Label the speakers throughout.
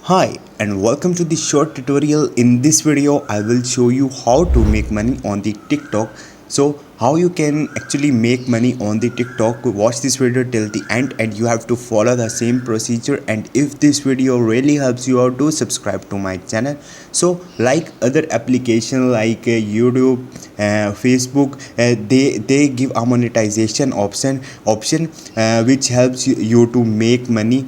Speaker 1: Hi and welcome to the short tutorial. In this video I will show you how to make money on the TikTok. So how you can actually make money on the TikTok. Watch this video till the end and you have to follow the same procedure, and if this video really helps you out, do subscribe to my channel. So like other application like YouTube, Facebook, they give a monetization option which helps you to make money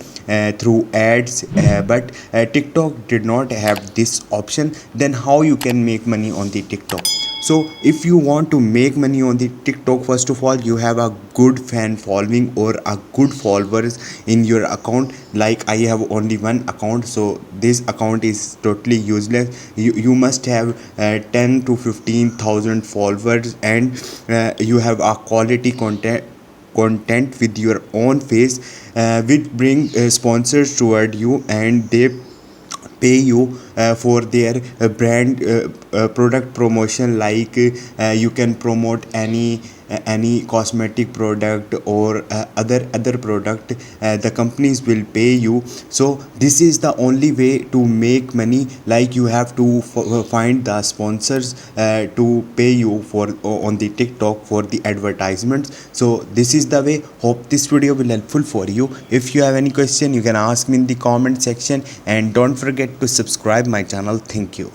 Speaker 1: through ads, but TikTok did not have this option. Then how you can make money on the TikTok? So if you want to make money on the TikTok, first of all you have a good fan following or a good followers in your account. Like I have only one account, so this account is totally useless. You must have 10 to 15,000 followers, and you have a quality content with your own face, which bring sponsors toward you, and they pay you for their brand product promotion. Like you can promote any cosmetic product or other product, the companies will pay you. So this is the only way to make money. Like you have to find the sponsors to pay you for on the TikTok for the advertisements. So this is the way. Hope this video will helpful for you. If you have any question, you can ask me in the comment section, and don't forget to subscribe my channel. Thank you.